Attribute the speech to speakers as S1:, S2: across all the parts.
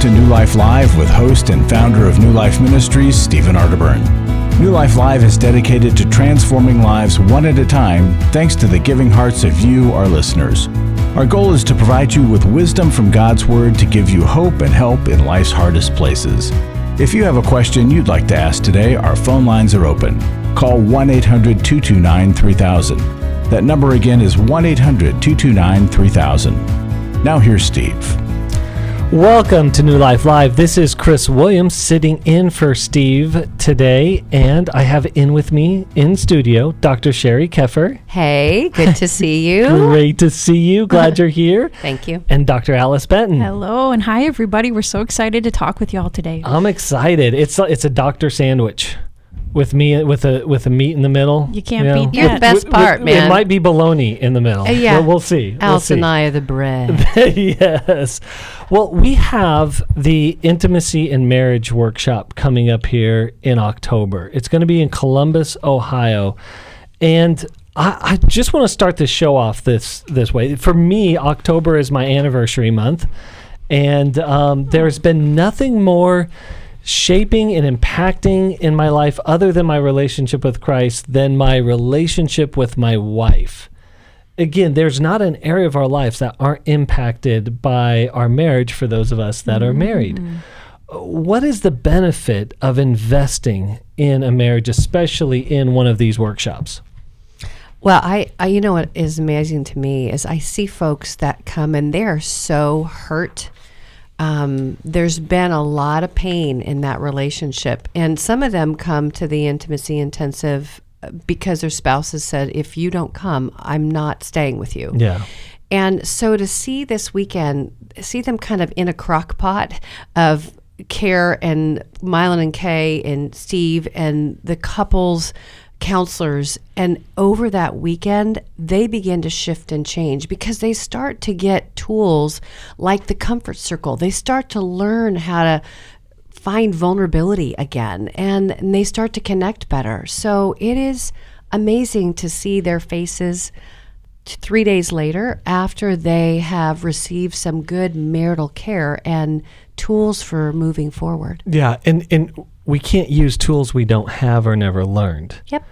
S1: to New Life Live with host and founder of New Life Ministries, Stephen Arterburn. New Life Live is dedicated to transforming lives one at a time, thanks to the giving hearts of you, our listeners. Our goal is to provide you with wisdom from God's Word to give you hope and help in life's hardest places. If you have a question you'd like to ask today, our phone lines are open. Call 1-800-229-3000. That number again is 1-800-229-3000. Now here's Steve.
S2: Welcome to New Life Live. This is Chris Williams sitting in for Steve today, and I have in with me in studio Dr. Sherry Keffer.
S3: Hey, good to see you.
S2: Great to see you. Glad you're here.
S3: Thank you.
S2: And Dr. Alice Benton.
S4: Hello, and hi, everybody. We're so excited to talk with y'all today.
S2: I'm excited. It's a doctor sandwich. With me, with a meat in the middle.
S4: You can't beat that.
S3: You're the best part, man.
S2: It might be bologna in the middle.
S3: Yeah.
S2: We'll see.
S3: Alice and I are the bread.
S2: Yes. Well, we have the Intimacy in Marriage workshop coming up here in October. It's going to be in Columbus, Ohio. And I just want to start the show off this way. For me, October is my anniversary month. And there's been nothing more shaping and impacting in my life other than my relationship with Christ than my relationship with my wife. Again, there's not an area of our lives that aren't impacted by our marriage for those of us that are married. What is the benefit of investing in a marriage, especially in one of these workshops?
S3: Well, I you know what is amazing to me is I see folks that come and they're so hurt. There's been a lot of pain in that relationship. And some of them come to the intimacy intensive because their spouses said, if you don't come, I'm not staying with you.
S2: Yeah.
S3: And so to see this weekend, see them kind of in a crock pot of care and Mylan and Kay and Steve and the couples counselors, and over that weekend they begin to shift and change because they start to get tools like the comfort circle. They start to learn how to find vulnerability again, and they start to connect better. So it is amazing to see their faces 3 days later after they have received some good marital care and tools for moving forward.
S2: Yeah, and we can't use tools we don't have or never learned.
S3: Yep.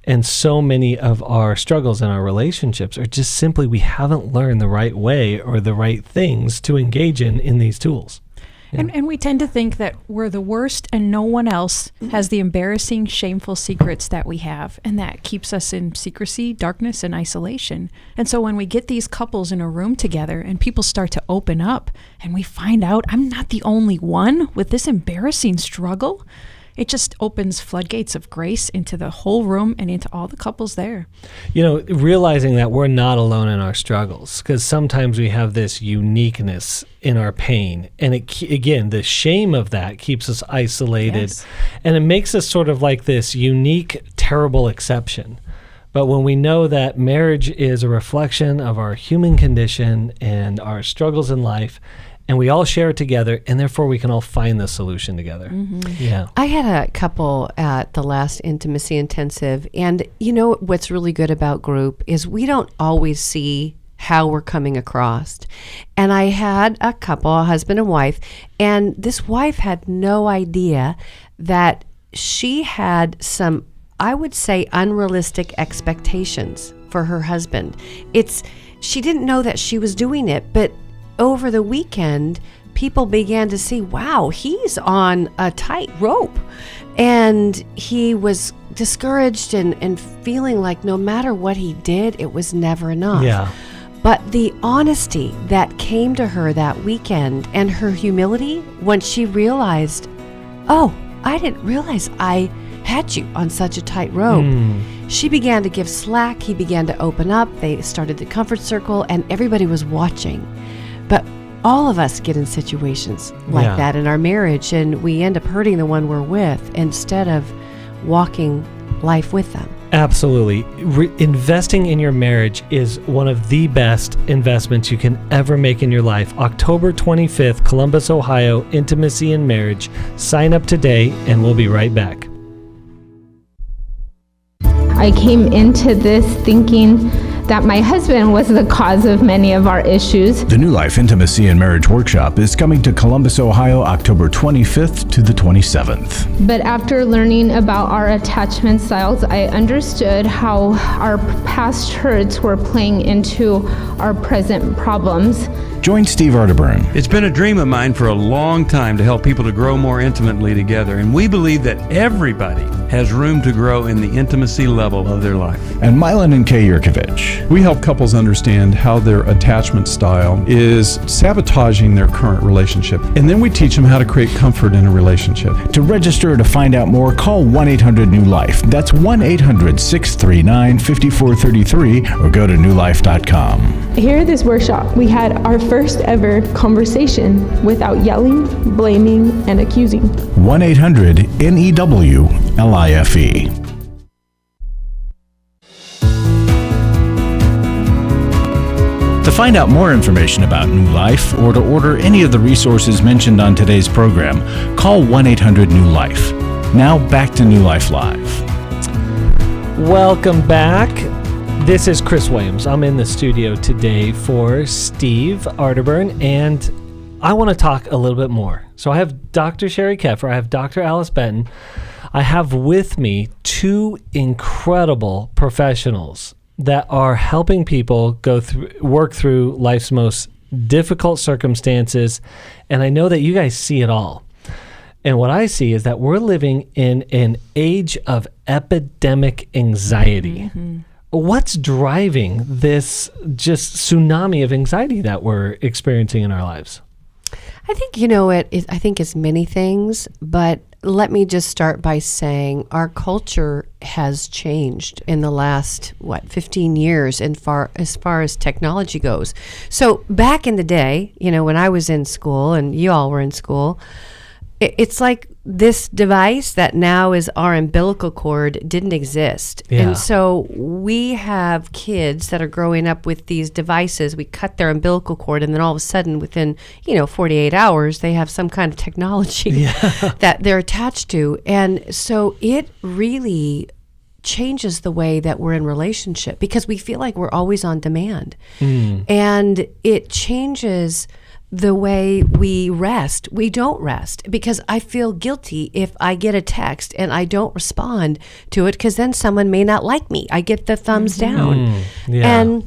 S2: And so many of our struggles in our relationships are just simply we haven't learned the right way or the right things to engage in these tools. Yeah.
S4: And we tend to think that we're the worst and no one else has the embarrassing, shameful secrets that we have. And that keeps us in secrecy, darkness, and isolation. And so when we get these couples in a room together and people start to open up and we find out I'm not the only one with this embarrassing struggle, it just opens floodgates of grace into the whole room and into all the couples there.
S2: You know, realizing that we're not alone in our struggles, because sometimes we have this uniqueness in our pain. And again, the shame of that keeps us isolated.
S4: Yes.
S2: And it makes us sort of like this unique, terrible exception. But when we know that marriage is a reflection of our human condition and our struggles in life, and we all share it together, and therefore we can all find the solution together. Mm-hmm. Yeah.
S3: I had a couple at the last Intimacy Intensive, and you know what's really good about group is we don't always see how we're coming across. And I had a couple, a husband and wife, and this wife had no idea that she had some, I would say, unrealistic expectations for her husband. She didn't know that she was doing it, but over the weekend, people began to see, wow, he's on a tight rope. And he was discouraged and feeling like no matter what he did, it was never enough.
S2: Yeah.
S3: But the honesty that came to her that weekend and her humility when she realized, oh, I didn't realize I had you on such a tight rope. She began to give slack. He began to open up. They started the comfort circle and everybody was watching. But all of us get in situations like that in our marriage, and we end up hurting the one we're with instead of walking life with them.
S2: Absolutely. Investing in your marriage is one of the best investments you can ever make in your life. October 25th, Columbus, Ohio, Intimacy in Marriage. Sign up today, and we'll be right back.
S5: I came into this thinking that my husband was the cause of many of our issues.
S1: The New Life Intimacy and Marriage Workshop is coming to Columbus, Ohio, October 25th to the 27th.
S5: But after learning about our attachment styles, I understood how our past hurts were playing into our present problems.
S1: Join Steve Arterburn.
S6: It's been a dream of mine for a long time to help people to grow more intimately together, and we believe that everybody has room to grow in the intimacy level of their life.
S1: And Milan and Kay Yurkovich.
S7: We help couples understand how their attachment style is sabotaging their current relationship, and then we teach them how to create comfort in a relationship.
S1: To register or to find out more, call 1-800-NEW-LIFE. That's 1-800-639-5433, or go to newlife.com.
S8: Here at this workshop, we had our first ever conversation without yelling, blaming, and accusing.
S1: 1-800-NEW-LIFE. To find out more information about New Life or to order any of the resources mentioned on today's program, call 1-800-NEW-LIFE. Now back to New Life Live.
S2: Welcome back. This is Chris Williams. I'm in the studio today for Steve Arterburn, and I want to talk a little bit more. So I have Dr. Sherry Keffer, I have Dr. Alice Benton. I have with me two incredible professionals that are helping people work through life's most difficult circumstances, and I know that you guys see it all. And what I see is that we're living in an age of epidemic anxiety. Mm-hmm. What's driving this just tsunami of anxiety that we're experiencing in our lives?
S3: I think, I think it's many things, but let me just start by saying our culture has changed in the last, 15 years as far as technology goes. So back in the day, when I was in school and you all were in school, it's like this device that now is our umbilical cord didn't exist. Yeah. And so we have kids that are growing up with these devices. We cut their umbilical cord, and then all of a sudden within, 48 hours, they have some kind of technology that they're attached to. And so it really changes the way that we're in relationship because we feel like we're always on demand. And it changes the way we rest. We don't rest because I feel guilty if I get a text and I don't respond to it because then someone may not like me. I get the thumbs down. Yeah.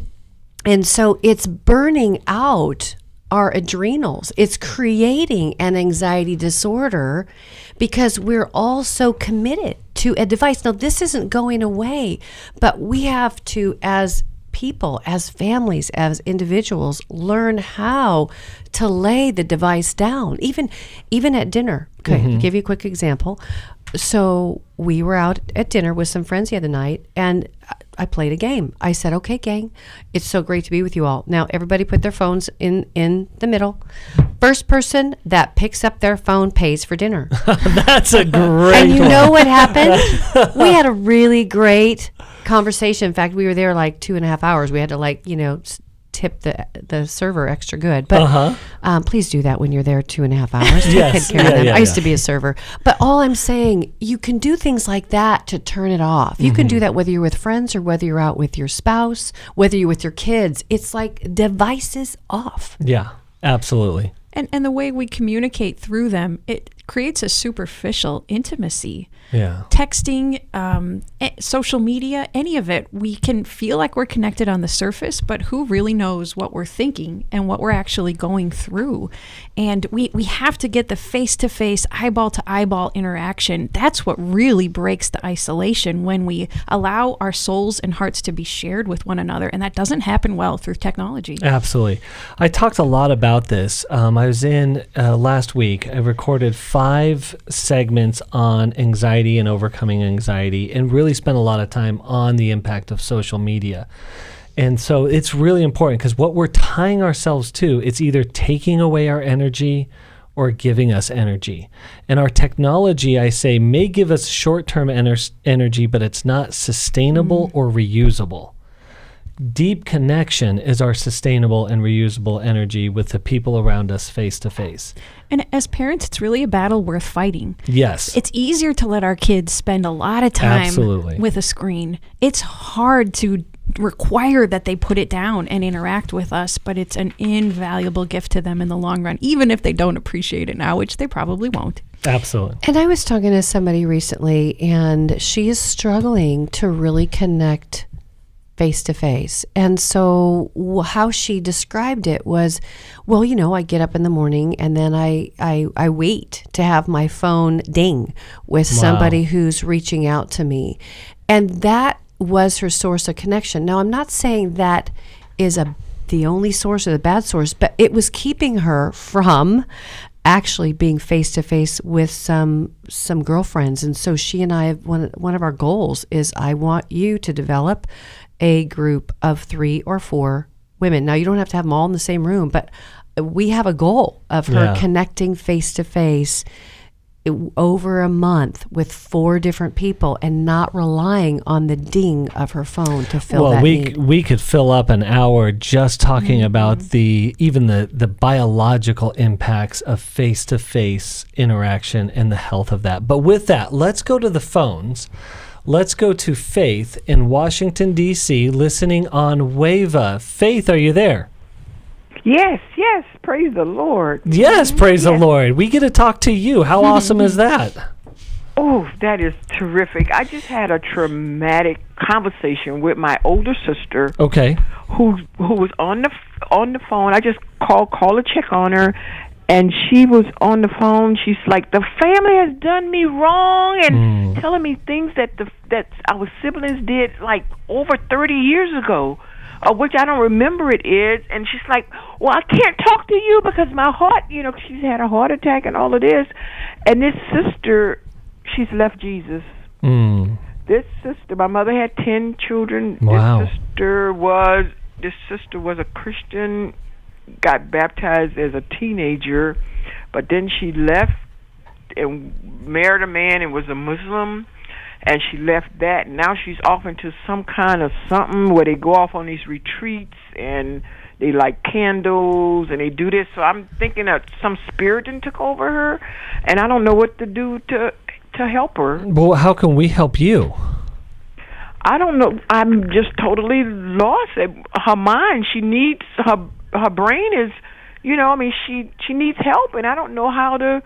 S3: And so it's burning out our adrenals. It's creating an anxiety disorder because we're all so committed to a device. Now, this isn't going away, but we have to, as people, as families, as individuals, learn how to lay the device down, even at dinner. Okay, give you a quick example. So we were out at dinner with some friends the other night, and I played a game. I said, okay, gang, it's so great to be with you all. Now, everybody put their phones in the middle. First person that picks up their phone pays for dinner.
S2: That's a great
S3: And you know what happened? We had a really great conversation. In fact, we were there like 2.5 hours. We had to tip the server extra good. But please do that when you're there 2.5 hours.
S2: Yes.
S3: Take care of them. I used to be a server. But all I'm saying, you can do things like that to turn it off. You can do that whether you're with friends or whether you're out with your spouse, whether you're with your kids. It's like devices off.
S2: Yeah, absolutely.
S4: And the way we communicate through them, it creates a superficial intimacy.
S2: Yeah.
S4: Texting, social media, any of it, we can feel like we're connected on the surface, but who really knows what we're thinking and what we're actually going through? And we have to get the face-to-face, eyeball-to-eyeball interaction. That's what really breaks the isolation, when we allow our souls and hearts to be shared with one another, and that doesn't happen well through technology.
S2: Absolutely. I talked a lot about this. I was in last week. I recorded 5 segments on anxiety and overcoming anxiety, and really spent a lot of time on the impact of social media. And so it's really important because what we're tying ourselves to, it's either taking away our energy or giving us energy. And our technology, I say, may give us short-term energy, but it's not sustainable or reusable. Deep connection is our sustainable and reusable energy with the people around us face to face.
S4: And as parents, it's really a battle worth fighting.
S2: Yes.
S4: It's easier to let our kids spend a lot of time with a screen. It's hard to require that they put it down and interact with us, but it's an invaluable gift to them in the long run, even if they don't appreciate it now, which they probably won't.
S2: Absolutely.
S3: And I was talking to somebody recently, and she is struggling to really connect face to face. And so how she described it was, well, you know, I get up in the morning and then I wait to have my phone ding with somebody who's reaching out to me. And that was her source of connection. Now, I'm not saying that is the only source or the bad source, but it was keeping her from actually being face to face with some girlfriends. And so she and I, one of our goals is, I want you to develop a group of 3 or 4 women. Now, you don't have to have them all in the same room, but we have a goal of her connecting face to face over a month with 4 different people and not relying on the ding of her phone to fill that need.
S2: We could fill up an hour just talking about the biological impacts of face-to-face interaction and the health of that. But with that, let's go to the phones. Let's go to Faith in Washington, D.C., listening on WAVA. Faith, are you there?
S9: Yes, praise the Lord.
S2: Yes, praise the Lord. We get to talk to you. How awesome is that?
S9: Oh, that is terrific. I just had a traumatic conversation with my older sister.
S2: Okay.
S9: Who was on the phone. I just called to check on her, and she was on the phone. She's like, the family has done me wrong, and telling me things that our siblings did like over 30 years ago. Which I don't remember it is, and she's like, well, I can't talk to you because my heart, you know, she's had a heart attack and all of this, and this sister, she's left Jesus. This sister, my mother had 10 children.
S2: Wow.
S9: This sister was a Christian, got baptized as a teenager, but then she left and married a man and was a Muslim. And she left that, and now she's off into some kind of something where they go off on these retreats, and they light candles, and they do this. So I'm thinking that some spirit took over her, and I don't know what to do to help her.
S2: Well, how can we help you?
S9: I don't know. I'm just totally lost. Her mind, she needs, her brain is, you know, I mean, she needs help, and I don't know how to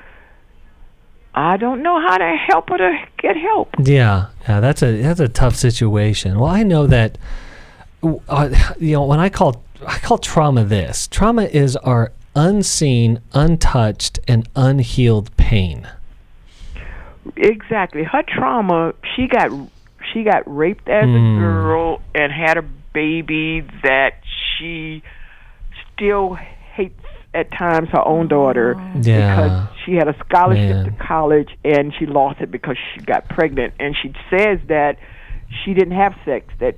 S9: help her to get help. Yeah,
S2: that's a tough situation. Well, I know that, you know, when I call trauma this. Trauma is our unseen, untouched, and unhealed pain.
S9: Exactly. Her trauma, she got raped as a girl and had a baby that she still hates at times her own daughter because she had a scholarship to college and she lost it because she got pregnant, and she says that she didn't have sex, that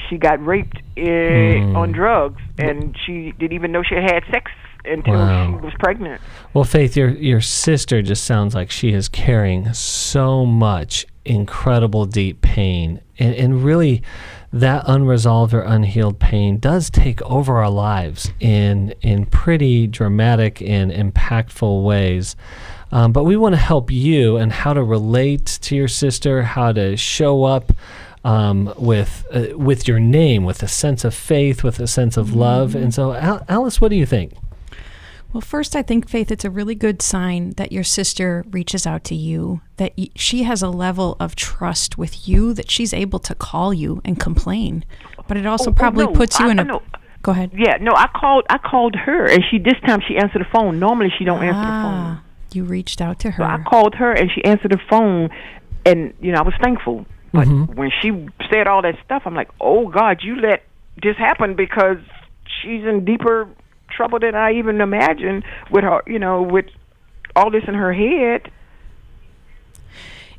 S9: she got raped on drugs, and she didn't even know she had sex until she was pregnant.
S2: Well, Faith, your sister just sounds like she is carrying so much incredible deep pain, and really that unresolved or unhealed pain does take over our lives in pretty dramatic and impactful ways. But we want to help you and how to relate to your sister, how to show up with your name, with a sense of faith, with a sense of love. And so, Alice, what do you think?
S4: Well, first, I think, Faith, it's a really good sign that your sister reaches out to you, that she has a level of trust with you, that she's able to call you and complain. But it also puts you in a... No. Go ahead.
S9: Yeah, no, I called her, and this time she answered the phone. Normally, she don't answer the phone.
S4: You reached out to her.
S9: So I called her, and she answered the phone, and, you know, I was thankful. But when she said all that stuff, I'm like, oh, God, you let this happen because she's in deeper trouble than I even imagined with her, you know, with all this in her head.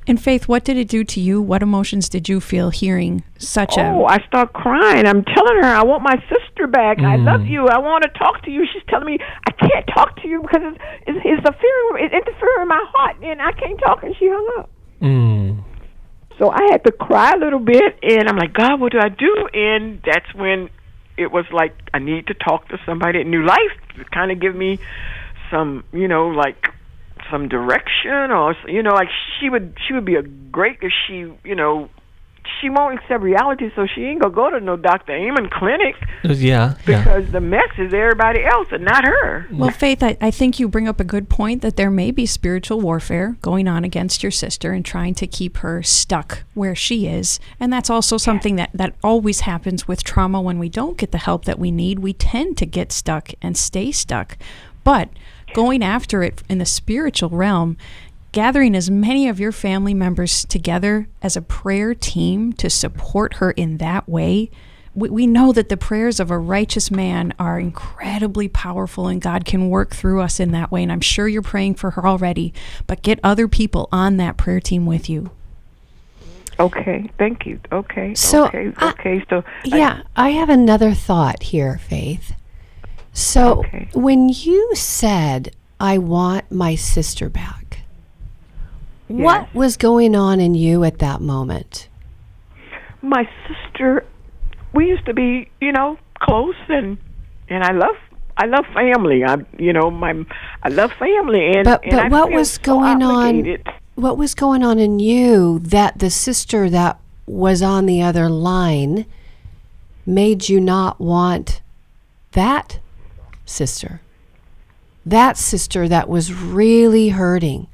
S4: And Faith, what did it do to you? What emotions did you feel hearing
S9: I start crying. I'm telling her I want my sister back. I love you. I want to talk to you. She's telling me I can't talk to you because it's interfering with my heart, and I can't talk. And she hung up. So I had to cry a little bit, and I'm like, God, what do I do? And that's when it was like, I need to talk to somebody at New Life to kind of give me some, you know, like some direction, or, you know, like she would be a great, if she, you know, she won't accept reality, so she ain't gonna go to no Dr. Amen clinic.
S2: Yeah.
S9: Because the mess is everybody else and not her.
S4: Well, Faith, I think you bring up a good point that there may be spiritual warfare going on against your sister and trying to keep her stuck where she is. And that's also something that always happens with trauma. When we don't get the help that we need, we tend to get stuck and stay stuck. But going after it in the spiritual realm, gathering as many of your family members together as a prayer team to support her in that way, we know that the prayers of a righteous man are incredibly powerful, and God can work through us in that way. And I'm sure you're praying for her already, but get other people on that prayer team with you.
S9: Okay, thank you. Okay,
S3: So,
S9: okay. So
S3: I have another thought here, Faith. So
S9: Okay.
S3: when you said, I want my sister back, what was going on in you at that moment?
S9: My sister, we used to be, close, and I love family. I love family, and
S3: But
S9: I
S3: what
S9: feel
S3: was
S9: so
S3: going on?
S9: obligated.
S3: What was going on in you that the sister that was on the other line made you not want that sister? That sister that was really hurting,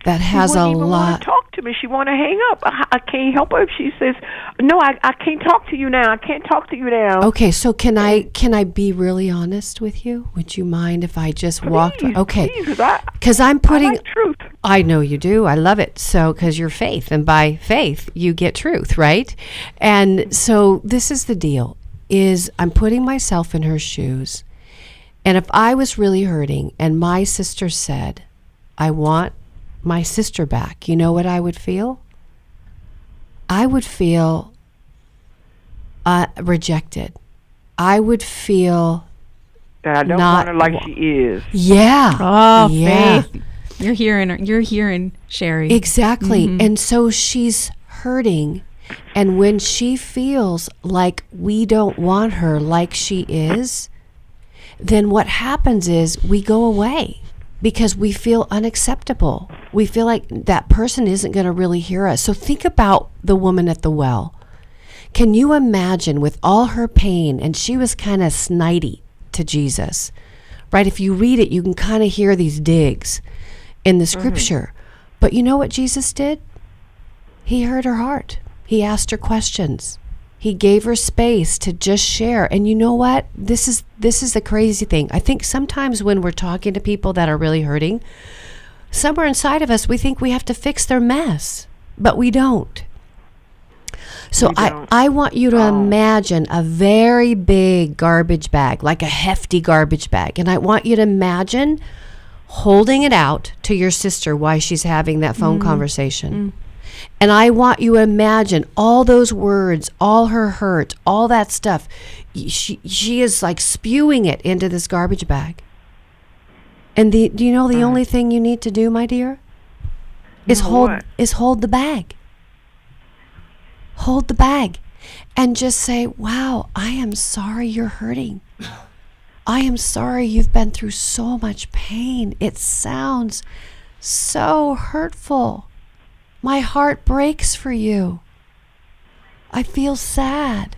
S3: that has
S9: She
S3: a
S9: wouldn't even want
S3: lot.
S9: to talk to me. She want to hang up. I can't help her if she says, "No, I can't talk to you now. I can't talk to you now."
S3: Okay, so can I be really honest with you? Would you mind if I just walked?
S9: Please,
S3: Okay,
S9: please,
S3: because I'm
S9: I
S3: putting.
S9: like truth.
S3: I know you do. I love it. So, because you're faith, and by faith you get truth, right? And so this is the deal: is I'm putting myself in her shoes, and if I was really hurting, and my sister said, "I want my sister back," you know what I would feel? I would feel rejected. I would feel
S9: That I don't
S3: not
S9: want her like she is.
S3: yeah.
S4: Oh,
S3: yeah.
S4: Faith. You're hearing Sherry.
S3: Exactly.
S4: Mhm.
S3: And so she's hurting. And when she feels like we don't want her like she is, then what happens is we go away because we feel unacceptable. We feel like that person isn't going to really hear us. So think about the woman at the well. Can you imagine with all her pain, and she was kind of snidey to Jesus, right? If you read it, you can kind of hear these digs in the scripture. But you know what Jesus did? He heard her heart. He asked her questions. He gave her space to just share. And you know what? This is the crazy thing. I think sometimes when we're talking to people that are really hurting, somewhere inside of us we think we have to fix their mess, but we don't. So I want you to imagine a very big garbage bag, like a hefty garbage bag. And I want you to imagine holding it out to your sister while she's having that phone conversation. And I want you to imagine all those words, all her hurt, all that stuff. She is like spewing it into this garbage bag. And do you know the only thing you need to do, my dear? Is hold the bag. Hold the bag and just say, "Wow, I am sorry you're hurting. I am sorry you've been through so much pain. It sounds so hurtful. My heart breaks for you. I feel sad."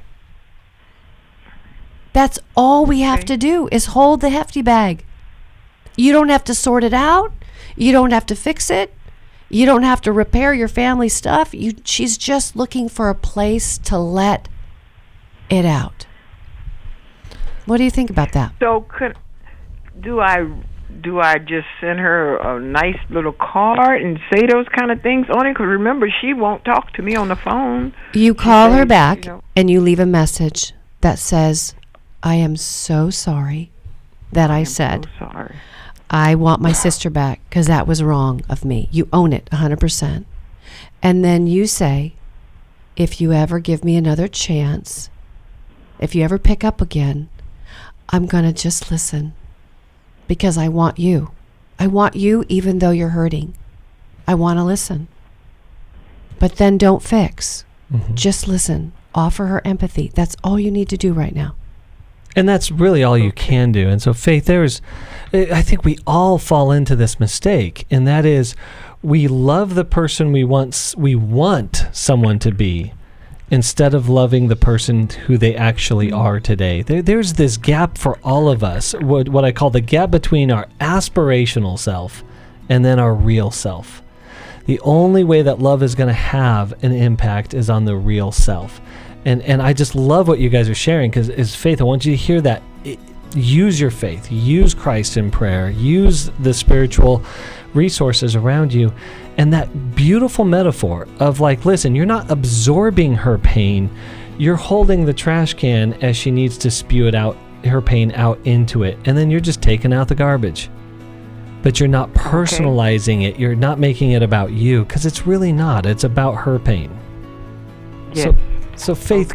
S3: That's all we have to do is hold the hefty bag. You don't have to sort it out. You don't have to fix it. You don't have to repair your family stuff. She's just looking for a place to let it out. What do you think about that?
S9: So do I just send her a nice little card and say those kind of things on it? Because remember, she won't talk to me on the phone.
S3: You call her back and you leave a message that says, "I am so sorry that I said,
S9: so sorry.
S3: I want my sister back because that was wrong of me." You own it 100%. And then you say, "If you ever give me another chance, if you ever pick up again, I'm going to just listen because I want you. I want you even though you're hurting. I want to listen." But then don't fix. Just listen. Offer her empathy. That's all you need to do right now.
S2: And that's really all you can do. And so, Faith, I think we all fall into this mistake, and that is we love the person we want someone to be, instead of loving the person who they actually are today. There's this gap for all of us, what I call the gap between our aspirational self and then our real self. The only way that love is going to have an impact is on the real self. And I just love what you guys are sharing, because as faith, I want you to hear that. Use your faith. Use Christ in prayer. Use the spiritual resources around you. And that beautiful metaphor of like, listen, you're not absorbing her pain. You're holding the trash can as she needs to spew it out, her pain out into it. And then you're just taking out the garbage. But you're not personalizing it. You're not making it about you, because it's really not. It's about her pain.
S9: Yes.
S2: So Faith,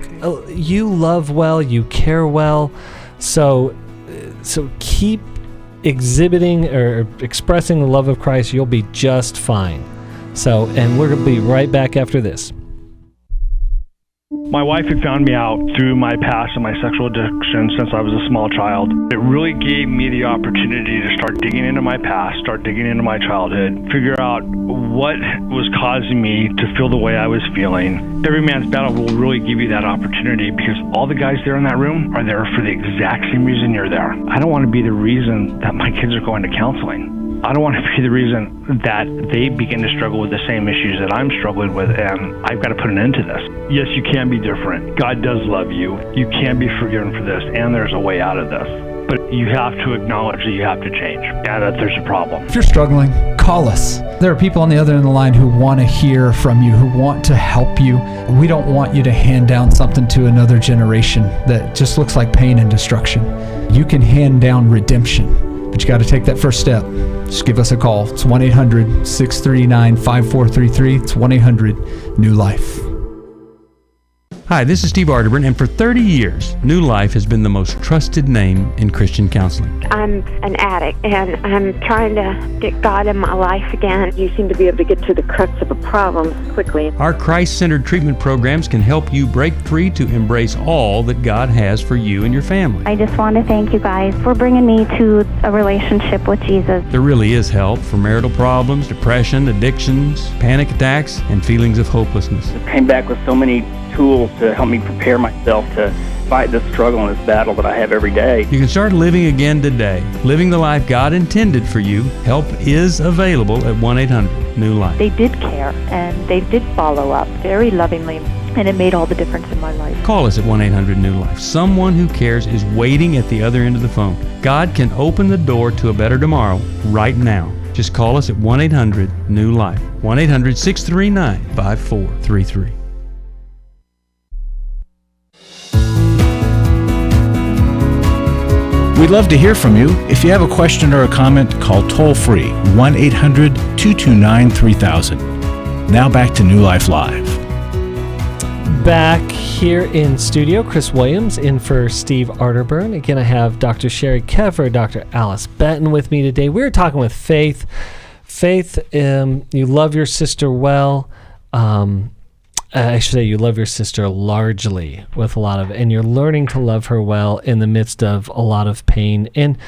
S2: you love well, you care well. So keep exhibiting or expressing the love of Christ. You'll be just fine. So, and we're going to be right back after this.
S10: My wife had found me out through my past and my sexual addiction since I was a small child. It really gave me the opportunity to start digging into my past, start digging into my childhood, figure out what was causing me to feel the way I was feeling. Every Man's Battle will really give you that opportunity, because all the guys there in that room are there for the exact same reason you're there. I don't want to be the reason that my kids are going to counseling. I don't want to be the reason that they begin to struggle with the same issues that I'm struggling with, and I've got to put an end to this. Yes, you can be different. God does love you. You can be forgiven for this, and there's a way out of this. But you have to acknowledge that you have to change, and that there's a problem.
S11: If you're struggling, call us. There are people on the other end of the line who want to hear from you, who want to help you. We don't want you to hand down something to another generation that just looks like pain and destruction. You can hand down redemption. But you got to take that first step. Just give us a call. It's 1-800-639-5433. It's 1-800-NEW-LIFE.
S6: Hi, this is Steve Arterburn, and for 30 years, New Life has been the most trusted name in Christian counseling.
S12: I'm an addict, and I'm trying to get God in my life again. You seem to be able to get to the crux of a problem quickly.
S6: Our Christ-centered treatment programs can help you break free to embrace all that God has for you and your family.
S13: I just want to thank you guys for bringing me to a relationship with Jesus.
S6: There really is help for marital problems, depression, addictions, panic attacks, and feelings of hopelessness.
S14: I came back with so many tools to help me prepare myself to fight this struggle and this battle that I have every day.
S6: You can start living again today, living the life God intended for you. Help is available at 1-800-NEW-LIFE.
S15: They did care, and they did follow up very lovingly, and it made all the difference in my life.
S6: Call us at 1-800-NEW-LIFE. Someone who cares is waiting at the other end of the phone. God can open the door to a better tomorrow right now. Just call us at 1-800-NEW-LIFE. 1-800-639-5433.
S1: We'd love to hear from you. If you have a question or a comment, call toll-free 1-800-229-3000. Now back to New Life Live.
S2: Back here in studio, Chris Williams in for Steve Arterburn. Again, I have Dr. Sherry Keffer, Dr. Alice Benton with me today. We're talking with Faith. Faith, you love your sister well. I should say you love your sister largely with a lot of, and you're learning to love her well in the midst of a lot of pain. And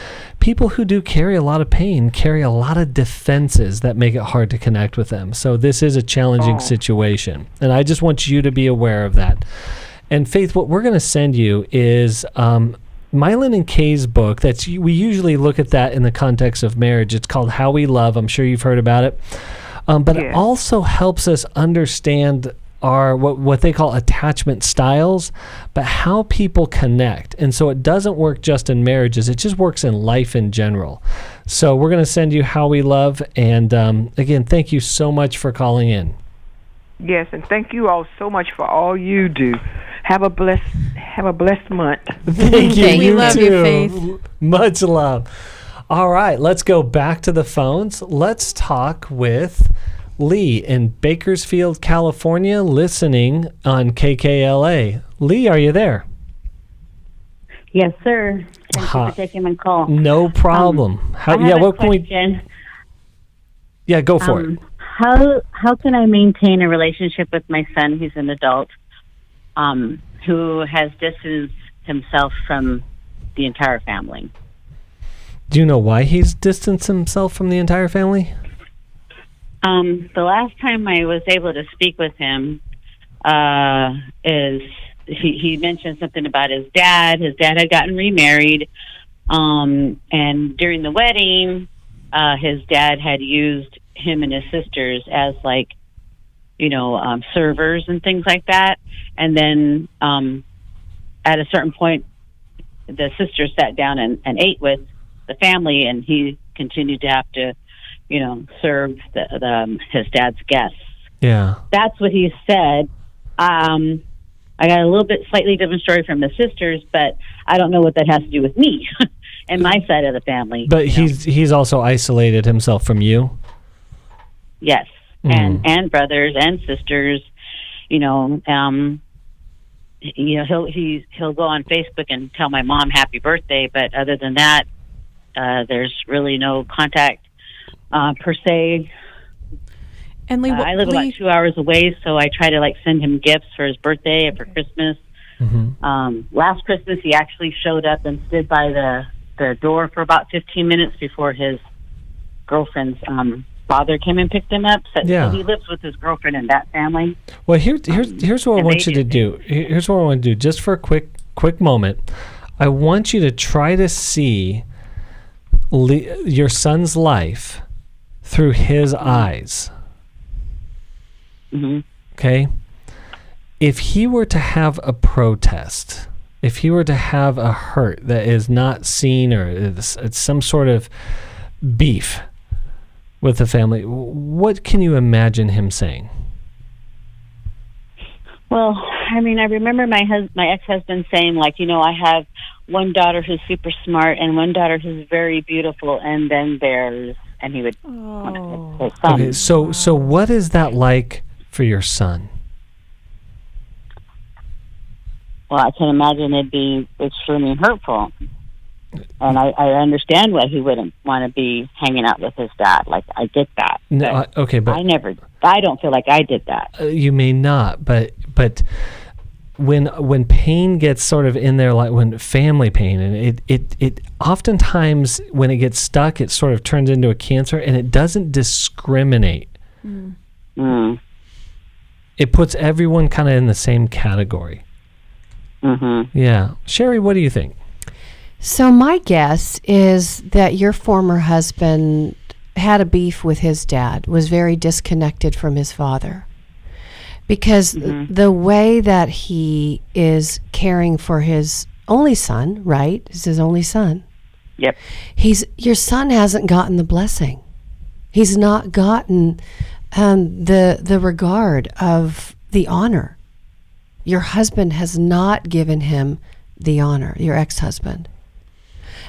S2: people who do carry a lot of pain carry a lot of defenses that make it hard to connect with them. So this is a challenging situation. And I just want you to be aware of that. And Faith, what we're going to send you is Mylon and Kay's book. We usually look at that in the context of marriage. It's called How We Love. I'm sure you've heard about it. But it also helps us understand are what they call attachment styles, but how people connect. And so it doesn't work just in marriages, it just works in life in general. So we're going to send you How We Love. And again, thank you so much for calling in.
S9: Yes, and thank you all so much for all you do. Have a blessed month.
S2: Thank you.
S4: We love you, Faith.
S2: Much love. All right, let's go back to the phones. Let's talk with Lee in Bakersfield, California, listening on KKLA. Lee, are you there?
S16: Yes, sir. Thank you for taking my call.
S2: No problem.
S16: What question.
S2: Go for it.
S16: How can I maintain a relationship with my son, who's an adult, who has distanced himself from the entire family?
S2: Do you know why he's distanced himself from the entire family?
S16: The last time I was able to speak with him is he mentioned something about his dad. His dad had gotten remarried, and during the wedding, his dad had used him and his sisters as servers and things like that. And then at a certain point, the sisters sat down and ate with the family, and he continued to have to, serve his dad's guests.
S2: Yeah.
S16: That's what he said. I got a little bit slightly different story from the sisters, but I don't know what that has to do with me and my side of the family.
S2: But he's also isolated himself from you?
S16: Yes. And brothers and sisters, he'll go on Facebook and tell my mom happy birthday, but other than that, there's really no contact per se.
S4: And Lee,
S16: I live about 2 hours away, so I try to send him gifts for his birthday and for Christmas. Last Christmas, he actually showed up and stood by the door for about 15 minutes before his girlfriend's father came and picked him up. So he lives with his girlfriend and that family.
S2: Well, here's what I want you to do. Here's what I want to do. Just for a quick moment, I want you to try to see your son's life through his eyes. Okay? If he were to have a protest, if he were to have a hurt that is not seen, or it's some sort of beef with the family, what can you imagine him saying?
S16: Well, I remember my ex-husband saying, I have one daughter who's super smart and one daughter who's very beautiful, and then there's, and he would want to his son.
S2: Okay, so what is that like for your son?
S16: Well, I can imagine it'd be extremely hurtful. And I understand why he wouldn't want to be hanging out with his dad. I get that.
S2: No, okay, but
S16: I don't feel like I did that.
S2: You may not, but when pain gets sort of in there, like when family pain, and it oftentimes when it gets stuck, it sort of turns into a cancer, and it doesn't discriminate. It puts everyone kind of in the same category. Yeah. Sherry, what do you think?
S3: So my guess is that your former husband had a beef with his dad, was very disconnected from his father. Because the way that he is caring for his only son, right? It's his only son.
S16: Yep.
S3: Your son hasn't gotten the blessing. He's not gotten the regard of the honor. Your husband has not given him the honor, your ex-husband.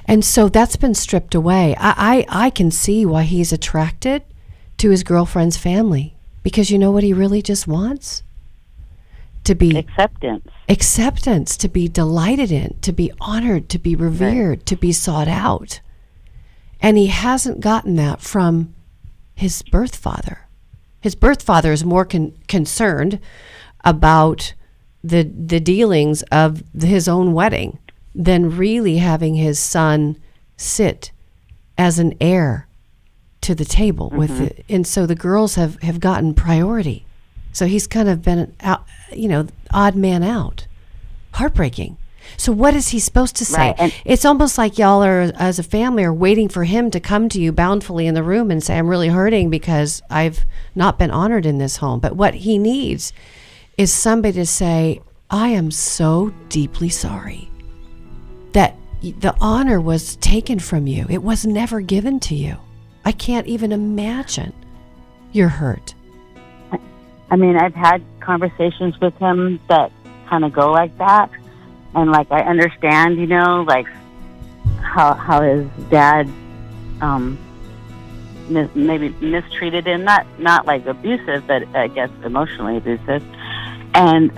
S3: And so that's been stripped away. I can see why he's attracted to his girlfriend's family, because you know what he really just wants? To be acceptance, to be delighted in, to be honored, to be revered, to be sought out. And he hasn't gotten that from his birth father. His birth father is more concerned about the dealings of his own wedding than really having his son sit as an heir to the table with it. And so the girls have gotten priority. So he's kind of been odd man out. Heartbreaking. So what is he supposed to say? Right. It's almost like y'all are, as a family, are waiting for him to come to you bountifully in the room and say, I'm really hurting because I've not been honored in this home. But what he needs is somebody to say, I am so deeply sorry that the honor was taken from you. It was never given to you. I can't even imagine your hurt.
S16: I've had conversations with him that kind of go like that. And I understand, how his dad maybe mistreated him, not abusive, but I guess emotionally abusive. And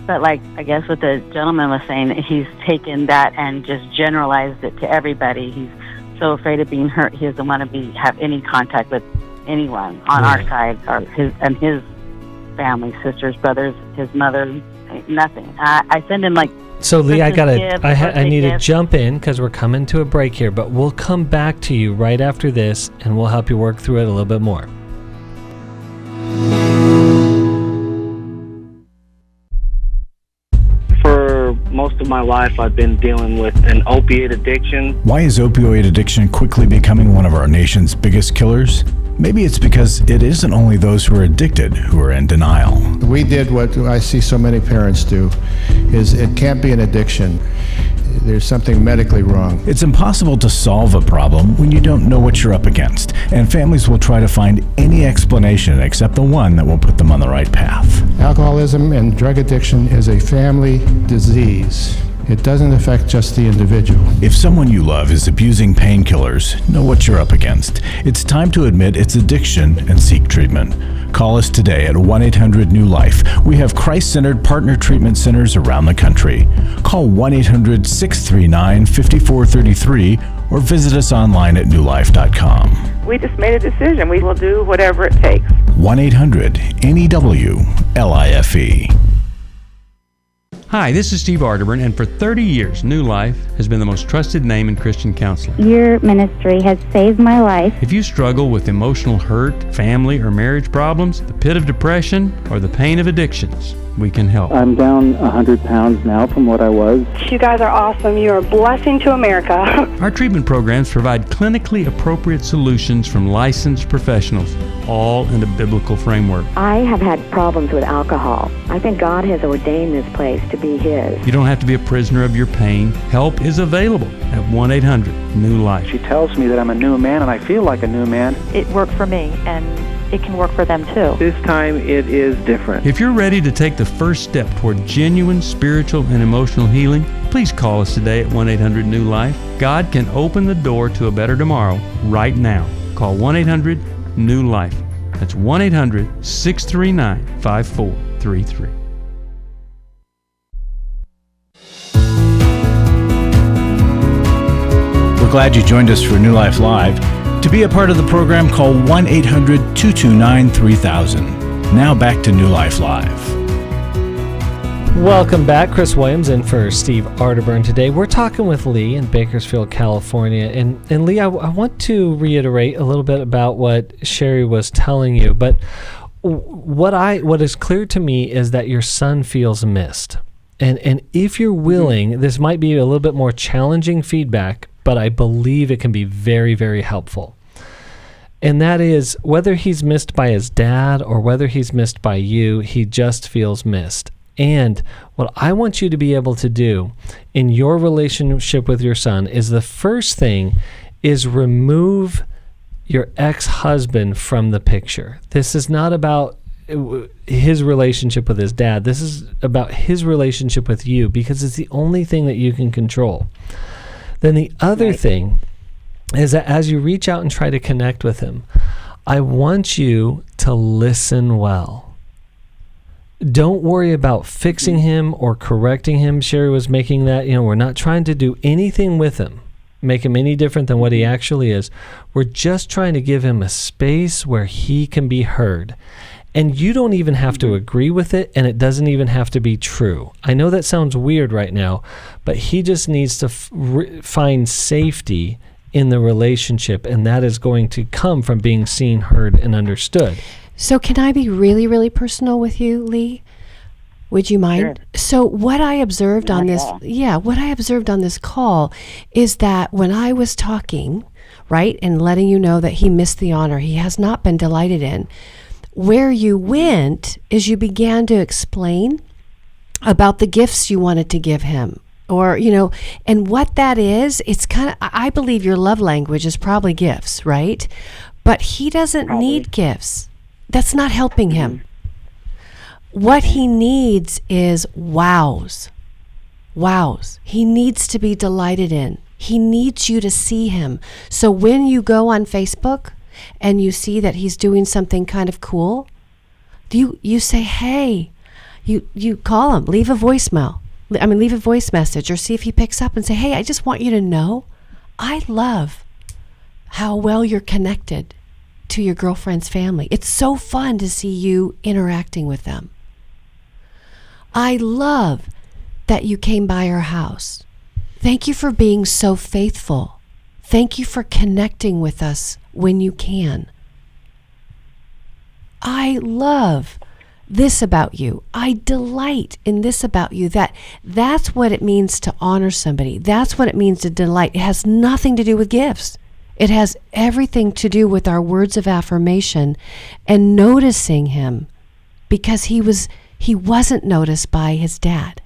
S16: but I guess what the gentleman was saying, he's taken that and just generalized it to everybody. He's so afraid of being hurt, he doesn't want to have any contact with anyone on our side, or his family, sisters, brothers, his mother, nothing. I send him
S2: So Lee, I need to jump in because we're coming to a break here, but we'll come back to you right after this and we'll help you work through it a little bit more.
S17: Most of my life I've been dealing with an opiate addiction.
S1: Why is opioid addiction quickly becoming one of our nation's biggest killers? Maybe it's because it isn't only those who are addicted who are in denial.
S18: We did what I see so many parents do, is it can't be an addiction. There's something medically wrong.
S1: It's impossible to solve a problem when you don't know what you're up against, and families will try to find any explanation except the one that will put them on the right path.
S18: Alcoholism and drug addiction is a family disease. It doesn't affect just the individual.
S1: If someone you love is abusing painkillers, know what you're up against. It's time to admit it's addiction and seek treatment. Call us today at 1-800-NEW-LIFE. We have Christ-centered partner treatment centers around the country. Call 1-800-639-5433 or visit us online at newlife.com.
S9: We just made a decision. We will do whatever it takes.
S1: 1-800-NEW-LIFE.
S6: Hi, this is Steve Arterburn, and for 30 years, New Life has been the most trusted name in Christian counseling.
S13: Your ministry has saved my life.
S6: If you struggle with emotional hurt, family or marriage problems, the pit of depression, or the pain of addictions, we can help.
S14: I'm down 100 pounds now from what I was.
S12: You guys are awesome. You're a blessing to America.
S6: Our treatment programs provide clinically appropriate solutions from licensed professionals, all in a biblical framework.
S19: I have had problems with alcohol. I think God has ordained this place to be His.
S6: You don't have to be a prisoner of your pain. Help is available at 1-800-NEW-LIFE.
S14: She tells me that I'm a new man, and I feel like a new man.
S15: It worked for me, and it can work for them too.
S14: This time it is different.
S6: If you're ready to take the first step toward genuine spiritual and emotional healing, please call us today at 1-800-NEW-LIFE. God can open the door to a better tomorrow right now. Call 1-800-NEW-LIFE. That's 1-800-639-5433.
S1: We're glad you joined us for New Life Live. To be a part of the program, call 1-800-229-3000. Now back to New Life Live.
S2: Welcome back. Chris Williams in for Steve Arterburn today. We're talking with Lee in Bakersfield, California. And Lee, I want to reiterate a little bit about what Sherry was telling you. But what is clear to me is that your son feels missed. And if you're willing, this might be a little bit more challenging feedback, but I believe it can be very, very helpful. And that is, whether he's missed by his dad or whether he's missed by you, he just feels missed. And what I want you to be able to do in your relationship with your son is, the first thing is remove your ex-husband from the picture. This is not about his relationship with his dad. This is about his relationship with you, because it's the only thing that you can control. Then the other thing is that as you reach out and try to connect with him, I want you to listen well. Don't worry about fixing him or correcting him. Sherry was making that, we're not trying to do anything with him, make him any different than what he actually is. We're just trying to give him a space where he can be heard. And you don't even have to agree with it, and it doesn't even have to be true. I know that sounds weird right now, but he just needs to find safety in the relationship, and that is going to come from being seen, heard, and understood.
S3: So can I be really, really personal with you, Lee? Would you mind? Sure. So what I observed on this, what I observed on this call is that when I was talking, right, and letting you know that he missed the honor he has not been delighted in, where you went is you began to explain about the gifts you wanted to give him. Or, and what that is, it's kind of, I believe your love language is probably gifts, right? But he doesn't need gifts. That's not helping him. What he needs is wows. Wows. He needs to be delighted in. He needs you to see him. So when you go on Facebook and you see that he's doing something kind of cool, you say, hey, you call him, leave a voice message, or see if he picks up and say, hey, I just want you to know I love how well you're connected to your girlfriend's family. It's so fun to see you interacting with them. I love that you came by our house. Thank you for being so faithful. Thank you for connecting with us when you can. I love this about you. I delight in this about you. That's what it means to honor somebody. That's what it means to delight. It has nothing to do with gifts. It has everything to do with our words of affirmation and noticing him, because he wasn't noticed by his dad.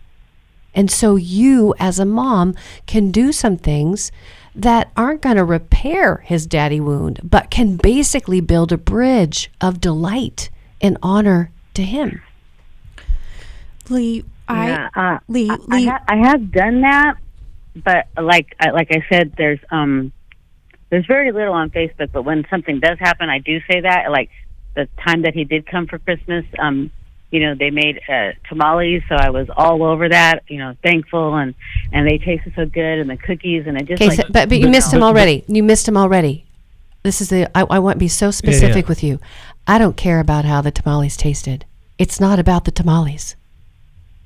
S3: And so you, as a mom, can do some things that aren't going to repair his daddy wound, but can basically build a bridge of delight and honor to him.
S16: Lee, I have done that, but like I said, there's very little on Facebook. But when something does happen, I do say that. Like the time that he did come for Christmas, they made tamales, so I was all over that. Thankful, and they tasted so good, and the cookies, and I just
S3: but you missed him already. You missed him already. This is I want to be so specific with you. I don't care about how the tamales tasted. It's not about the tamales.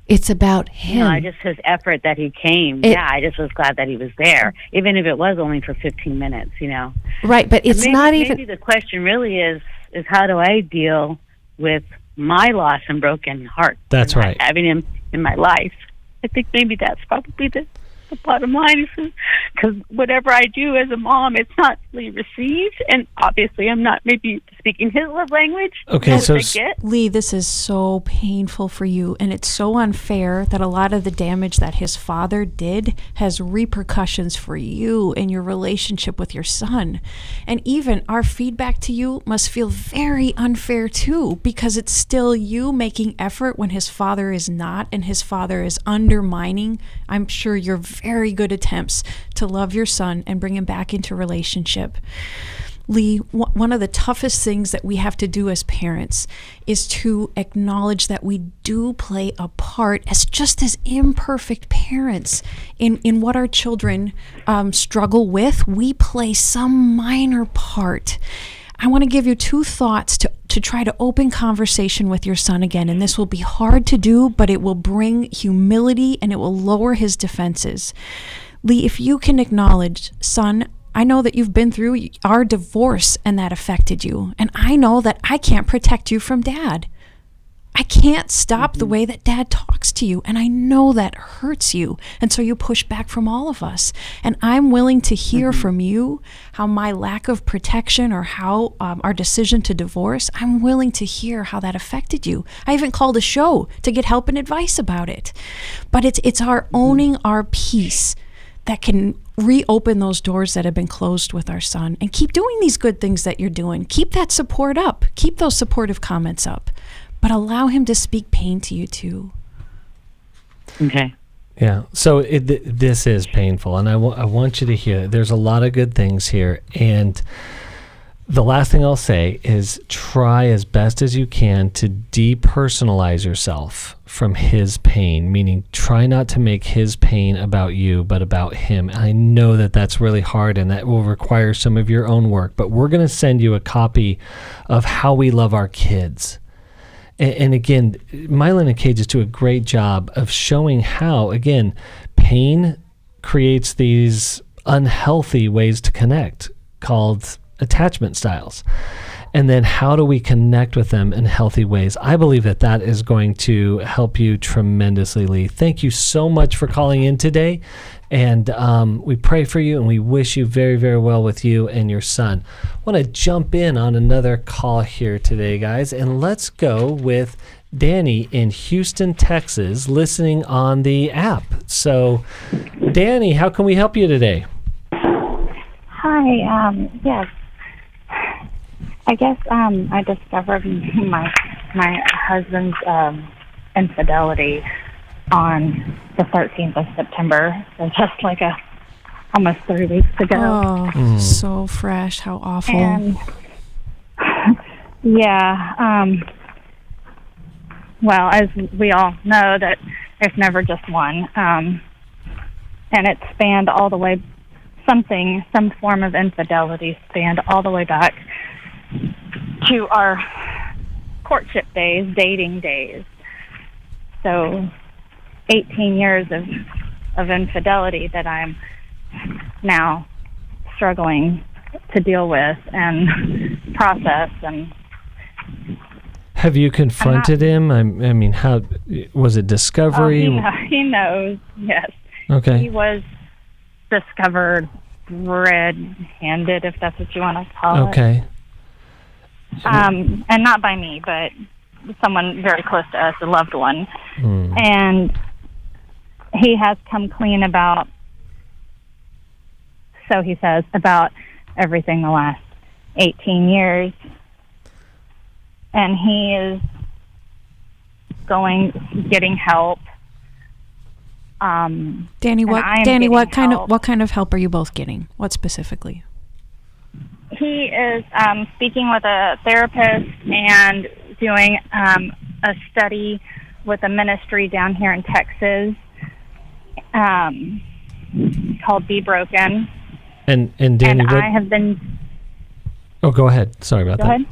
S3: It's about him.
S16: Just his effort that he came. I just was glad that he was there, even if it was only for 15 minutes.
S3: Right, but it's not even.
S16: Maybe the question really is how do I deal with my loss and broken heart?
S2: That's right.
S16: Having him in my life. I think maybe that's probably the bottom line, because whatever I do as a mom, it's not really received, and obviously I'm not maybe speaking his love language.
S2: Okay, so
S4: Lee, this is so painful for you, and it's so unfair that a lot of the damage that his father did has repercussions for you and your relationship with your son. And even our feedback to you must feel very unfair too, because it's still you making effort when his father is not, and his father is undermining, I'm sure, your very good attempts to love your son and bring him back into relationship. Lee, one of the toughest things that we have to do as parents is to acknowledge that we do play a part as just as imperfect parents in what our children struggle with. We play some minor part. I want to give you two thoughts to try to open conversation with your son again, and this will be hard to do, but it will bring humility and it will lower his defenses. Lee, if you can acknowledge, son, I know that you've been through our divorce and that affected you, and I know that I can't protect you from Dad. I can't stop the way that Dad talks to you, and I know that hurts you, and so you push back from all of us. And I'm willing to hear from you how my lack of protection or how our decision to divorce, I'm willing to hear how that affected you. I even called a show to get help and advice about it. But it's our owning our peace that can reopen those doors that have been closed with our son, and keep doing these good things that you're doing. Keep that support up. Keep those supportive comments up. But allow him to speak pain to you too.
S16: Okay.
S2: Yeah. So this is painful, and I want you to hear it. There's a lot of good things here, and the last thing I'll say is try as best as you can to depersonalize yourself from his pain, meaning try not to make his pain about you, but about him. I know that that's really hard, and that will require some of your own work, but we're going to send you a copy of How We Love Our Kids. And again, Mylon and Cages do a great job of showing how, again, pain creates these unhealthy ways to connect called attachment styles. And then how do we connect with them in healthy ways? I believe that is going to help you tremendously, Lee. Thank you so much for calling in today. And we pray for you, and we wish you very, very well with you and your son. I want to jump in on another call here today, guys, and let's go with Danny in Houston, Texas, listening on the app. So, Danny, how can we help you today?
S20: Hi, yes. I guess I discovered my husband's infidelity on the 13th of September, so just like almost 3 weeks ago.
S4: Oh, so fresh. How awful.
S20: And yeah, well, as we all know, that there's never just one, and it spanned all the way, some form of infidelity spanned all the way back to our courtship days, dating days. So 18 years of infidelity that I'm now struggling to deal with and process. And
S2: Have you confronted him? I mean, how was it discovery?
S20: He knows, yes.
S2: Okay.
S20: He was discovered red-handed, if that's what you want to call it.
S2: Okay.
S20: And not by me, but someone very close to us, a loved one. And he has come clean about, so he says, about everything the last 18 years. And he is getting help.
S4: Danny, what kind of help are you both getting? What specifically?
S20: He is speaking with a therapist and doing a study with a ministry down here in Texas called Be Broken.
S2: And Danny,
S20: and I have been...
S2: Oh, go ahead. Sorry about that.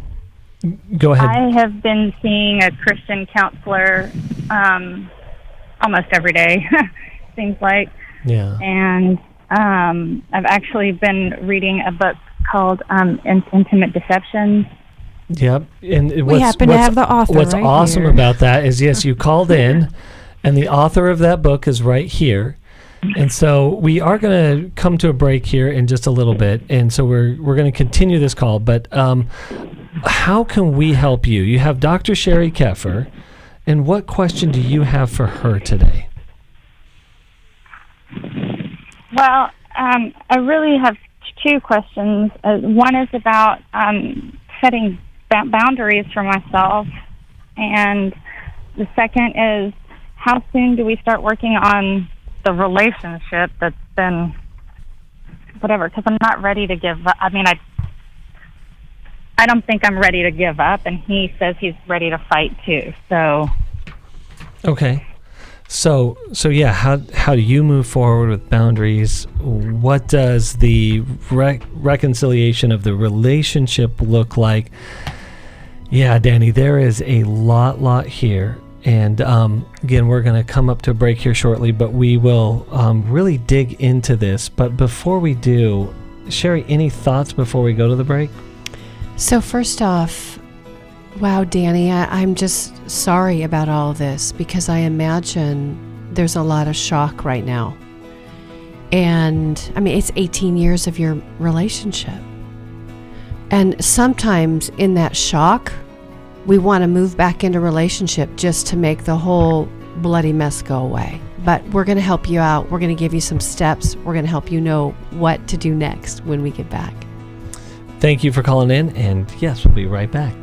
S2: Go ahead.
S20: I have been seeing a Christian counselor almost every day, seems like.
S2: Yeah.
S20: And I've actually been reading a book called Intimate Deception.
S2: Yep. And
S4: we happen to have the author
S2: What's
S4: right
S2: awesome
S4: here.
S2: about that is, yes, you called in, and the author of that book is right here. And so we are going to come to a break here in just a little bit, and so we're going to continue this call. But how can we help you? You have Dr. Sherry Keffer, and what question do you have for her today?
S20: Well, I really have two questions. One is about setting boundaries for myself, and the second is, how soon do we start working on the relationship that's been whatever? Because I'm not ready to give up. I mean, I don't think I'm ready to give up, and he says he's ready to fight too. So
S2: okay. So yeah, how do you move forward with boundaries? What does the reconciliation of the relationship look like? Yeah, Danny, there is a lot here. And again, we're going to come up to a break here shortly, but we will really dig into this. But before we do, Sherry, any thoughts before we go to the break?
S3: So first off, wow, Danny, I'm just sorry about all of this, because I imagine there's a lot of shock right now. And I mean, it's 18 years of your relationship. And sometimes in that shock, we want to move back into relationship just to make the whole bloody mess go away. But we're going to help you out. We're going to give you some steps. We're going to help you know what to do next when we get back.
S2: Thank you for calling in, and yes, we'll be right back.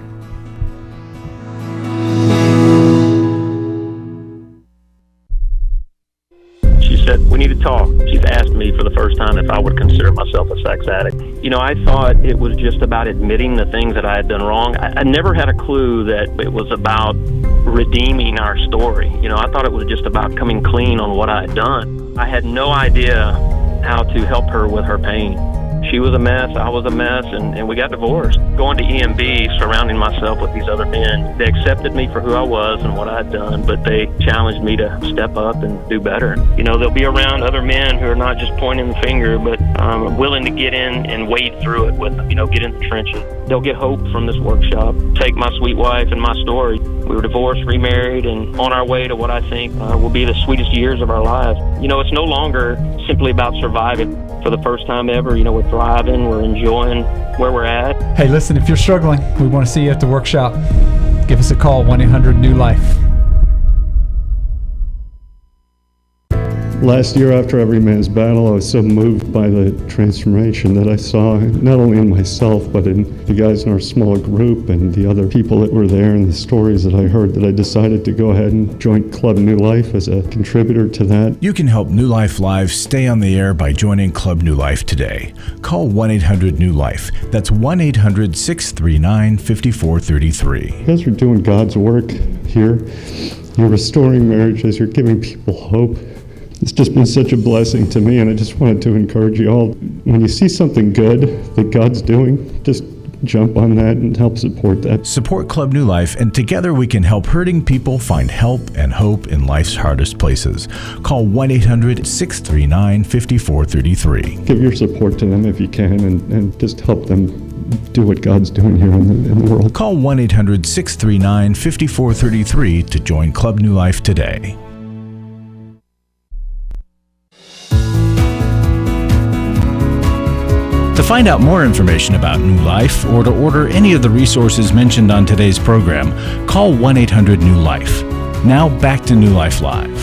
S21: She said, we need to talk. She's asked me for the first time if I would consider myself a sex addict. You know, I thought it was just about admitting the things that I had done wrong. I never had a clue that it was about redeeming our story. You know, I thought it was just about coming clean on what I had done. I had no idea how to help her with her pain. She was a mess, I was a mess, and we got divorced. Going to EMB, surrounding myself with these other men, they accepted me for who I was and what I had done, but they challenged me to step up and do better. You know, they'll be around other men who are not just pointing the finger, but willing to get in and wade through it with them, you know, get in the trenches. They'll get hope from this workshop. Take my sweet wife and my story. We were divorced, remarried, and on our way to what I think will be the sweetest years of our lives. You know, it's no longer simply about surviving. For the first time ever, you know, we're thriving, we're enjoying where we're at.
S11: Hey, listen, if you're struggling, we want to see you at the workshop. Give us a call, 1-800-NEW-LIFE.
S22: Last year, after Every Man's Battle, I was so moved by the transformation that I saw, not only in myself, but in the guys in our small group and the other people that were there and the stories that I heard, that I decided to go ahead and join Club New Life as a contributor to that.
S1: You can help New Life Live stay on the air by joining Club New Life today. Call 1-800-NEW-LIFE. That's 1-800-639-5433.
S22: You guys are doing God's work here. You're restoring marriages. You're giving people hope. It's just been such a blessing to me, and I just wanted to encourage you all. When you see something good that God's doing, just jump on that and help support that.
S1: Support Club New Life, and together we can help hurting people find help and hope in life's hardest places. Call 1-800-639-5433.
S22: Give your support to them if you can, and just help them do what God's doing here in the world.
S1: Call 1-800-639-5433 to join Club New Life today. To find out more information about New Life or to order any of the resources mentioned on today's program, call 1-800-NEW-LIFE. Now back to New Life Live.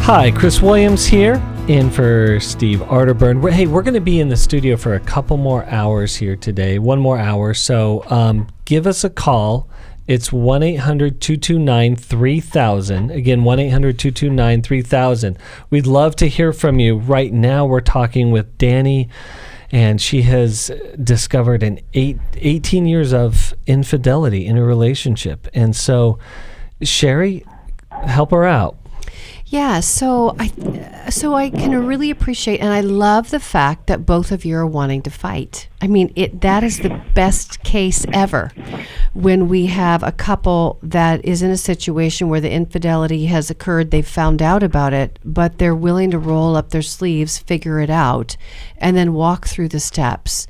S2: Hi, Chris Williams here, in for Steve Arterburn. We're going to be in the studio for a couple more hours here today, one more hour. So give us a call. It's 1-800-229-3000. Again, 1-800-229-3000. We'd love to hear from you. Right now, we're talking with Danny, and she has discovered 18 years of infidelity in a relationship. And so, Sherry, help her out.
S3: Yeah, so I can really appreciate, and I love the fact that both of you are wanting to fight. I mean, that is the best case ever when we have a couple that is in a situation where the infidelity has occurred, they've found out about it, but they're willing to roll up their sleeves, figure it out, and then walk through the steps.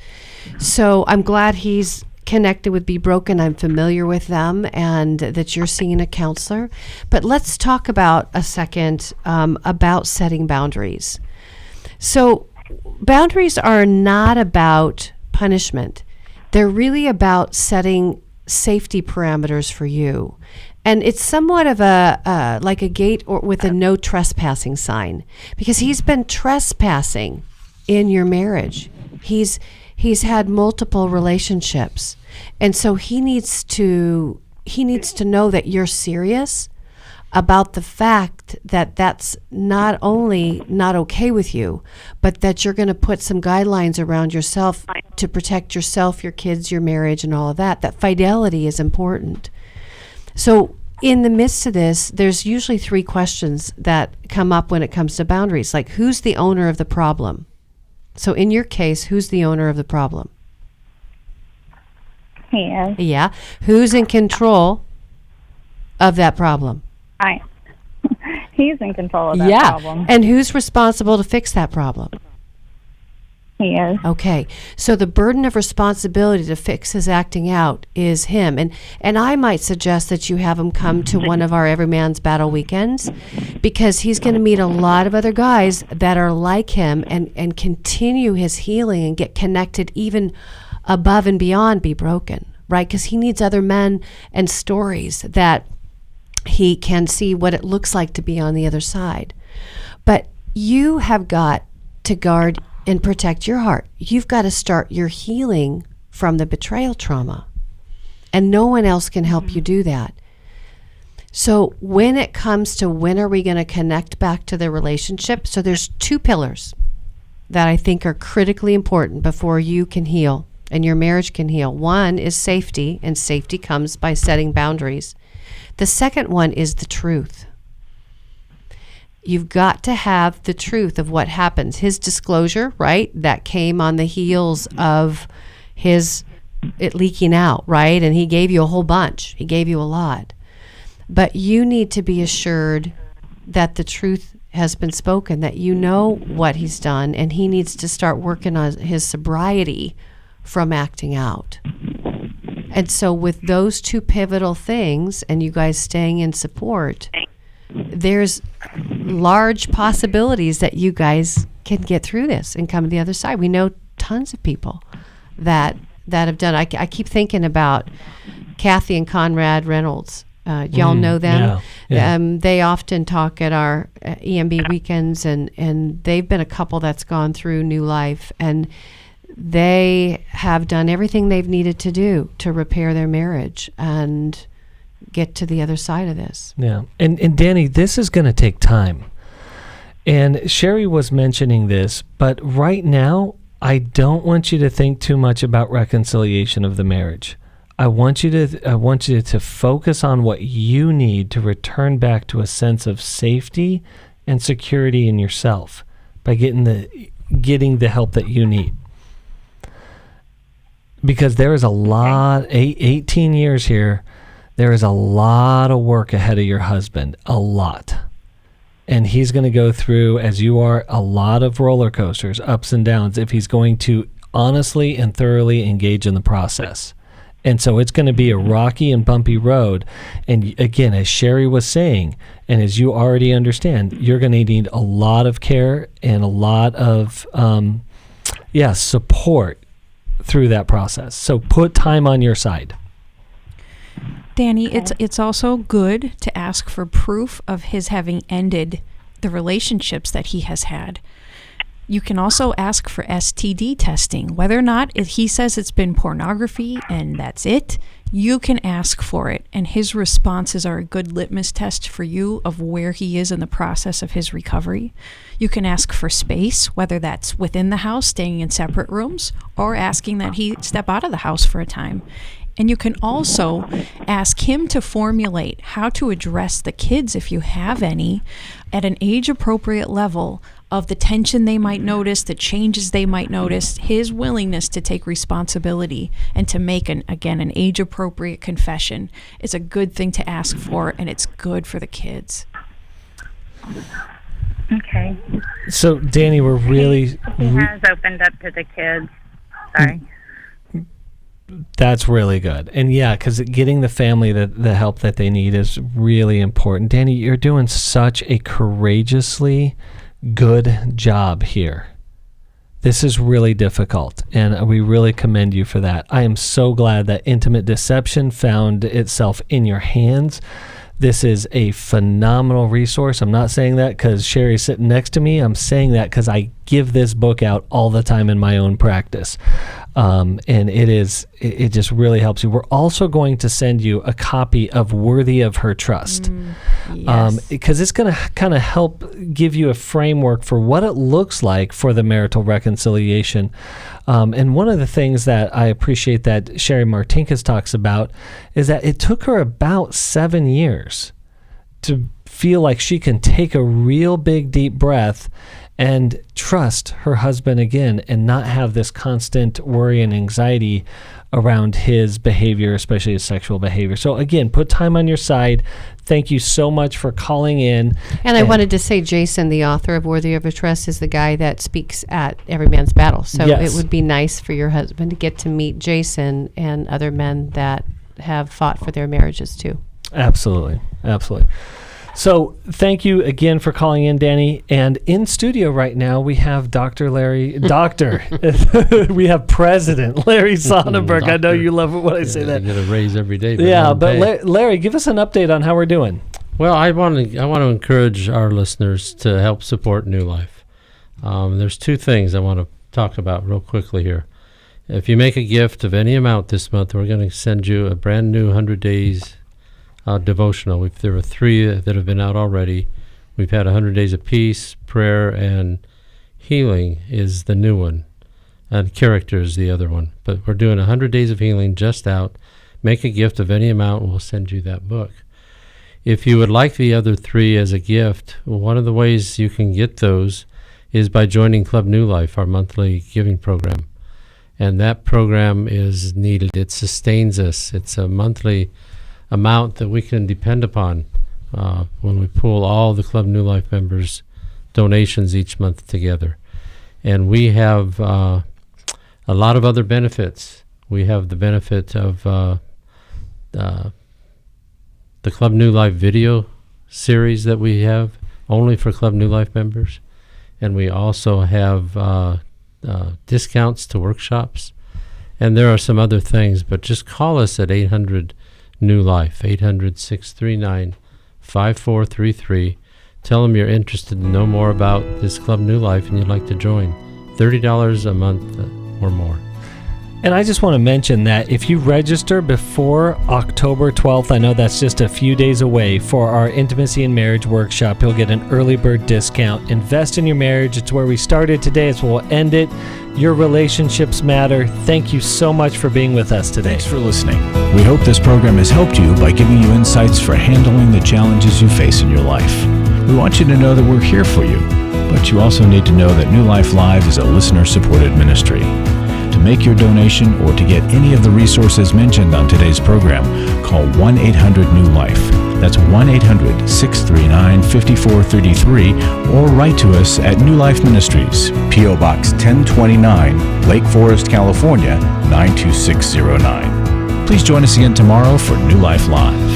S3: So I'm glad he's connected with Be Broken. I'm familiar with them, and that you're seeing a counselor. But let's talk about a second about setting boundaries. So boundaries are not about punishment. They're really about setting safety parameters for you. And it's somewhat of a like a gate or with a no trespassing sign, because he's been trespassing in your marriage. He's had multiple relationships, and so he needs to know that you're serious about the fact that that's not only not okay with you, but that you're going to put some guidelines around yourself to protect yourself, your kids, your marriage, and all of that. That fidelity is important. So in the midst of this, there's usually 3 questions that come up when it comes to boundaries, like who's the owner of the problem? So in your case, who's the owner of the problem?
S20: He is.
S3: Yeah. Who's in control of that problem?
S20: He's in control of that problem.
S3: And who's responsible to fix that problem?
S20: He is.
S3: Okay. So the burden of responsibility to fix his acting out is him. And I might suggest that you have him come to one of our Every Man's Battle weekends, because he's going to meet a lot of other guys that are like him and continue his healing and get connected even above and beyond Be Broken, right? Because he needs other men and stories that he can see what it looks like to be on the other side. But you have got to guard and protect your heart. You've got to start your healing from the betrayal trauma. And no one else can help you do that. So when it comes to when are we going to connect back to the relationship, so there's 2 pillars that I think are critically important before you can heal and your marriage can heal. One is safety, and safety comes by setting boundaries. The second one is the truth. You've got to have the truth of what happens. His disclosure, right, that came on the heels of it leaking out, right? And he gave you a whole bunch. He gave you a lot. But you need to be assured that the truth has been spoken, that you know what he's done, and he needs to start working on his sobriety from acting out. And so with those 2 pivotal things, and you guys staying in support, there's large possibilities that you guys can get through this and come to the other side. We know tons of people that have done. I keep thinking about Kathy and Conrad Reynolds. Y'all know them. Yeah. They often talk at our EMB weekends, and they've been a couple that's gone through New Life, and they have done everything they've needed to do to repair their marriage and get to the other side of this.
S2: Yeah. And Danny, this is going to take time. And Sherry was mentioning this, but right now, I don't want you to think too much about reconciliation of the marriage. I want you to focus on what you need to return back to a sense of safety and security in yourself by getting the help that you need. Because there is a lot, 18 years here, there is a lot of work ahead of your husband, a lot. And he's going to go through, as you are, a lot of roller coasters, ups and downs, if he's going to honestly and thoroughly engage in the process. And so it's going to be a rocky and bumpy road. And again, as Sherry was saying, and as you already understand, you're going to need a lot of care and a lot of support through that process. So put time on your side.
S4: Danny, it's also good to ask for proof of his having ended the relationships that he has had. You can also ask for STD testing. Whether or not if he says it's been pornography and that's it, you can ask for it. And his responses are a good litmus test for you of where he is in the process of his recovery. You can ask for space, whether that's within the house, staying in separate rooms, or asking that he step out of the house for a time. And you can also ask him to formulate how to address the kids, if you have any, at an age-appropriate level of the tension they might notice, the changes they might notice, his willingness to take responsibility and to make, an age-appropriate confession. It's a good thing to ask for, and it's good for the kids.
S20: Okay.
S2: So, Danny, we're really...
S20: He has opened up to the kids. Sorry.
S2: That's really good. And yeah, because getting the family the help that they need is really important. Danny, you're doing such a courageously good job here. This is really difficult, and we really commend you for that. I am so glad that Intimate Deception found itself in your hands. This is a phenomenal resource. I'm not saying that because Sherry's sitting next to me. I'm saying that because I give this book out all the time in my own practice. And it just really helps you. We're also going to send you a copy of Worthy of Her Trust.
S4: Yes.
S2: Because it's going to kind of help give you a framework for what it looks like for the marital reconciliation. And one of the things that I appreciate that Sherry Martinkus talks about is that it took her about 7 years to feel like she can take a real big, deep breath and trust her husband again and not have this constant worry and anxiety around his behavior, especially his sexual behavior. So again, put time on your side. Thank you so much for calling in.
S3: And I wanted to say Jason, the author of Worthy of a Trust, is the guy that speaks at Every Man's Battle. So
S2: Yes.
S3: It would be nice for your husband to get to meet Jason and other men that have fought for their marriages too.
S2: Absolutely. Absolutely. So thank you again for calling in, Danny. And in studio right now, we have we have President Larry Sonnenberg. I know you love it when I say that.
S5: You get a raise every day.
S2: Yeah, but Larry, give us an update on how we're doing.
S5: Well, I want to encourage our listeners to help support New Life. There's two things I want to talk about real quickly here. If you make a gift of any amount this month, we're going to send you a brand new 100 Days devotional. There are 3 that have been out already. We've had 100 Days of Peace, Prayer, and Healing is the new one, and Character is the other one. But we're doing 100 Days of Healing just out. Make a gift of any amount, we'll send you that book. If you would like the other 3 as a gift, one of the ways you can get those is by joining Club New Life, our monthly giving program. And that program is needed. It sustains us. It's a monthly amount that we can depend upon when we pool all the Club New Life members' donations each month together. And we have a lot of other benefits. We have the benefit of the Club New Life video series that we have only for Club New Life members. And we also have discounts to workshops. And there are some other things, but just call us at 800-NEW-LIFE, 800-639-5433. Tell them you're interested to know more about this Club New Life and you'd like to join. $30 a month or more.
S2: And I just want to mention that if you register before October 12th, I know that's just a few days away, for our Intimacy and Marriage Workshop, you'll get an early bird discount. Invest in your marriage. It's where we started today. It's where we'll end it. Your relationships matter. Thank you so much for being with us today.
S1: Thanks for listening. We hope this program has helped you by giving you insights for handling the challenges you face in your life. We want you to know that we're here for you, but you also need to know that New Life Live is a listener-supported ministry. To make your donation or to get any of the resources mentioned on today's program, call 1-800-NEW-LIFE. That's 1-800-639-5433, or write to us at New Life Ministries, P.O. Box 1029, Lake Forest, California, 92609. Please join us again tomorrow for New Life Live.